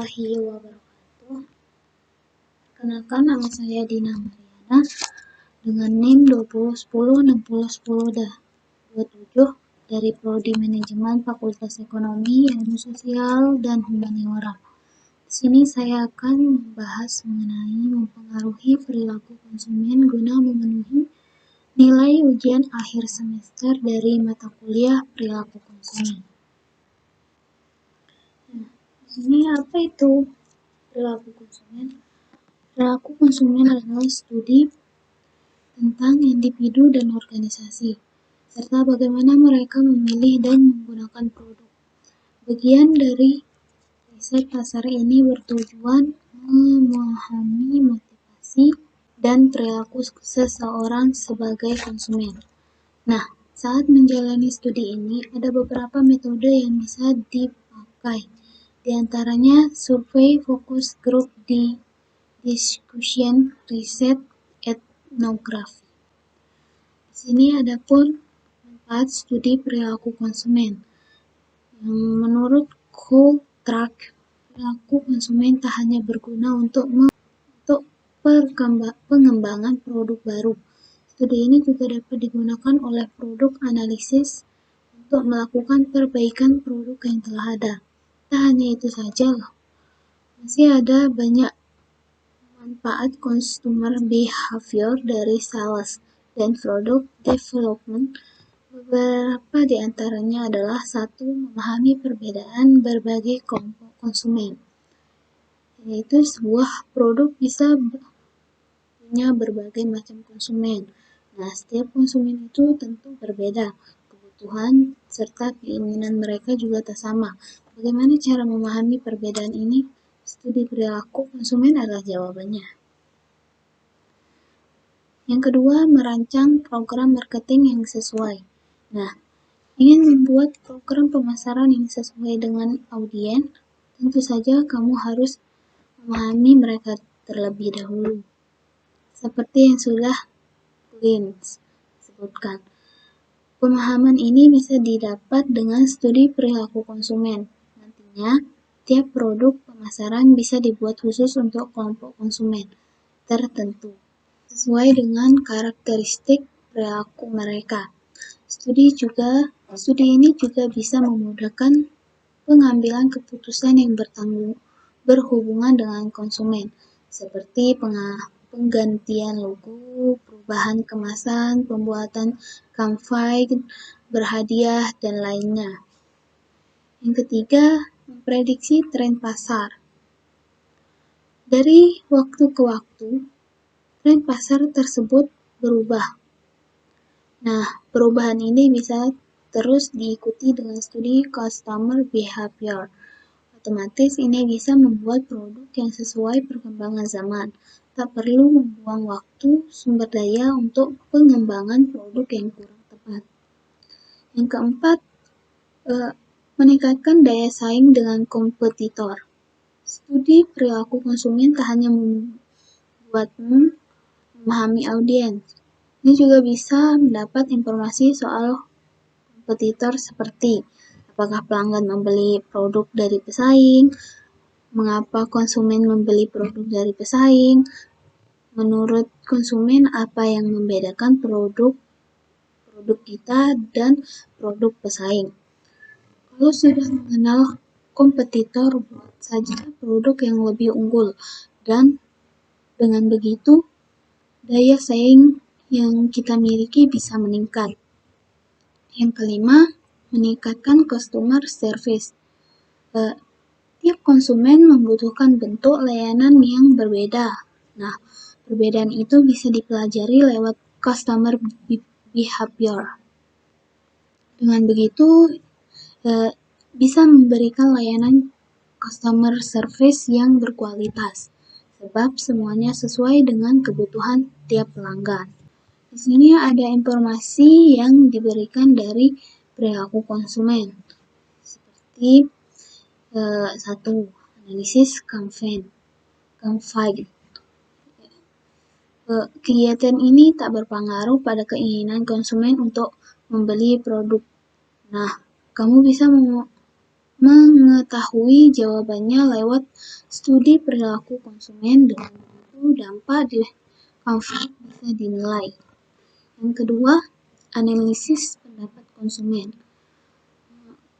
warahmatullahi wabarakatuh. Perkenalkan, nama saya Dina Mariana dengan NIM 20106010-27 dari Prodi Manajemen Fakultas Ekonomi, Ilmu Sosial, dan Humaniora. Di sini saya akan membahas mengenai mempengaruhi perilaku konsumen guna memenuhi nilai ujian akhir semester dari mata kuliah perilaku konsumen. Ini apa itu perilaku konsumen? Perilaku konsumen adalah studi tentang individu dan organisasi, serta bagaimana mereka memilih dan menggunakan produk. Bagian dari riset pasar ini bertujuan memahami motivasi dan perilaku seseorang sebagai konsumen. Nah, saat menjalani studi ini, ada beberapa metode yang bisa dipakai. Di antaranya survei, focus group, discussion, riset, etnografi. Di sini ada pun manfaat studi perilaku konsumen. Menurut Kohltrack, perilaku konsumen tak hanya berguna untuk pengembangan produk baru. Studi ini juga dapat digunakan oleh produk analisis untuk melakukan perbaikan produk yang telah ada. Tak hanya itu saja, masih ada banyak manfaat consumer behavior dari sales dan product development. Beberapa di antaranya adalah: 1. Memahami perbedaan berbagai kelompok konsumen, yaitu sebuah produk bisa punya berbagai macam konsumen. Nah, setiap konsumen itu tentu berbeda. Kebutuhan serta keinginan mereka juga tak sama. Bagaimana cara memahami perbedaan ini? Studi perilaku konsumen adalah jawabannya. Yang kedua, merancang program marketing yang sesuai. Nah, ingin membuat program pemasaran yang sesuai dengan audiens, tentu saja kamu harus memahami mereka terlebih dahulu. Seperti yang sudah Lins sebutkan. Pemahaman ini bisa didapat dengan studi perilaku konsumen. Nantinya, tiap produk pemasaran bisa dibuat khusus untuk kelompok konsumen tertentu, sesuai dengan karakteristik perilaku mereka. Studi ini juga bisa memudahkan pengambilan keputusan yang berhubungan dengan konsumen, seperti penggantian logo, perubahan kemasan, pembuatan campaign, berhadiah, dan lainnya. Yang ketiga, memprediksi tren pasar. Dari waktu ke waktu, tren pasar tersebut berubah. Nah, perubahan ini bisa terus diikuti dengan studi customer behavior. Otomatis ini bisa membuat produk yang sesuai perkembangan zaman. Tak perlu membuang waktu, sumber daya untuk pengembangan produk yang kurang tepat. Yang keempat, meningkatkan daya saing dengan kompetitor. Studi perilaku konsumen tak hanya membuatmu memahami audiens, ini juga bisa mendapat informasi soal kompetitor seperti apakah pelanggan membeli produk dari pesaing, mengapa konsumen membeli produk dari pesaing, menurut konsumen apa yang membedakan produk kita dan produk pesaing. Kalau sudah mengenal kompetitor, buat saja produk yang lebih unggul, dan dengan begitu daya saing yang kita miliki bisa meningkat. Yang kelima, meningkatkan customer service. Tiap konsumen membutuhkan bentuk layanan yang berbeda. Nah, perbedaan itu bisa dipelajari lewat customer behavior. Dengan begitu, bisa memberikan layanan customer service yang berkualitas, sebab semuanya sesuai dengan kebutuhan tiap pelanggan. Di sini ada informasi yang diberikan dari perilaku konsumen, seperti 1. Analisis campaign. Kegiatan ini tak berpengaruh pada keinginan konsumen untuk membeli produk. Nah, kamu bisa mengetahui jawabannya lewat studi perilaku konsumen. Dengan begitu dampak di konflik bisa dinilai. Yang kedua, analisis pendapat konsumen.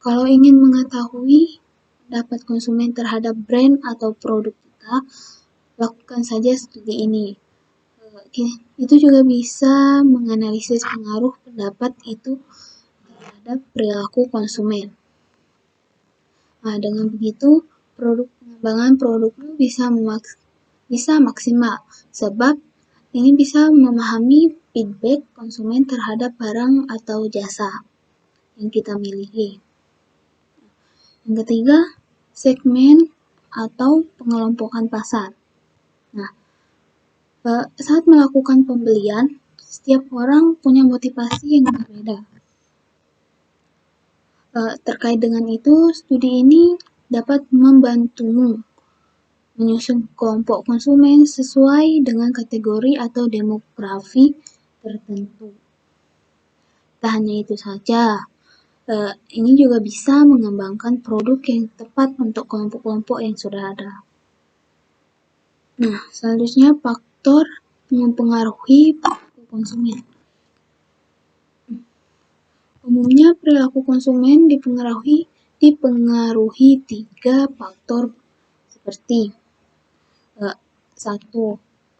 Kalau ingin mengetahui pendapat konsumen terhadap brand atau produk kita, lakukan saja studi ini. Itu juga bisa menganalisis pengaruh pendapat itu terhadap perilaku konsumen. Nah, dengan begitu, pengembangan produknya bisa maksimal, sebab ini bisa memahami feedback konsumen terhadap barang atau jasa yang kita miliki. Yang ketiga, segmen atau pengelompokan pasar. Nah, saat melakukan pembelian, setiap orang punya motivasi yang berbeda. Terkait dengan itu, studi ini dapat membantumu menyusun kelompok konsumen sesuai dengan kategori atau demografi tertentu. Tak hanya itu saja, ini juga bisa mengembangkan produk yang tepat untuk kelompok-kelompok yang sudah ada. Nah, selanjutnya faktor mempengaruhi perilaku konsumen. Umumnya perilaku konsumen dipengaruhi 3 faktor seperti 1.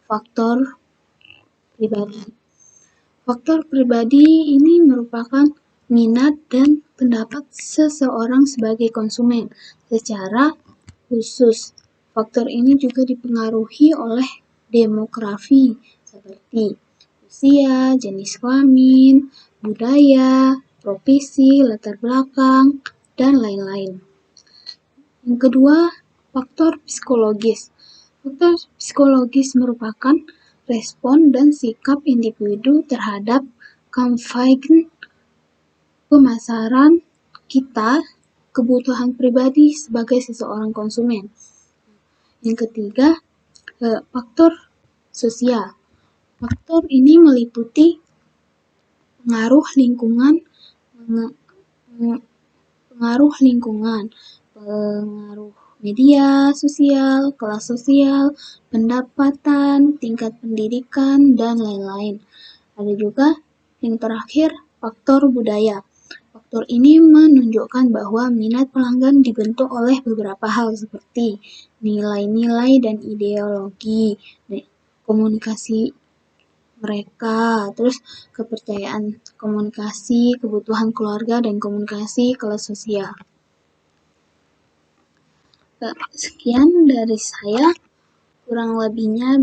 Faktor pribadi. Faktor pribadi ini merupakan minat dan pendapat seseorang sebagai konsumen. Secara khusus, faktor ini juga dipengaruhi oleh demografi seperti usia, jenis kelamin, budaya, profesi, latar belakang, dan lain-lain. Yang kedua, faktor psikologis. Faktor psikologis merupakan respon dan sikap individu terhadap kampanye pemasaran kita, kebutuhan pribadi sebagai seseorang konsumen. Yang ketiga, faktor sosial. Faktor ini meliputi pengaruh lingkungan, pengaruh media sosial, kelas sosial, pendapatan, tingkat pendidikan, dan lain-lain. Ada juga yang terakhir, faktor budaya. Faktor ini menunjukkan bahwa minat pelanggan dibentuk oleh beberapa hal seperti nilai-nilai dan ideologi, komunikasi mereka, terus kepercayaan komunikasi, kebutuhan keluarga, dan komunikasi kelas sosial. Sekian dari saya, kurang lebihnya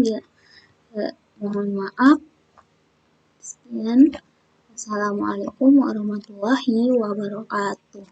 mohon maaf. Sekian. Assalamualaikum warahmatullahi wabarakatuh.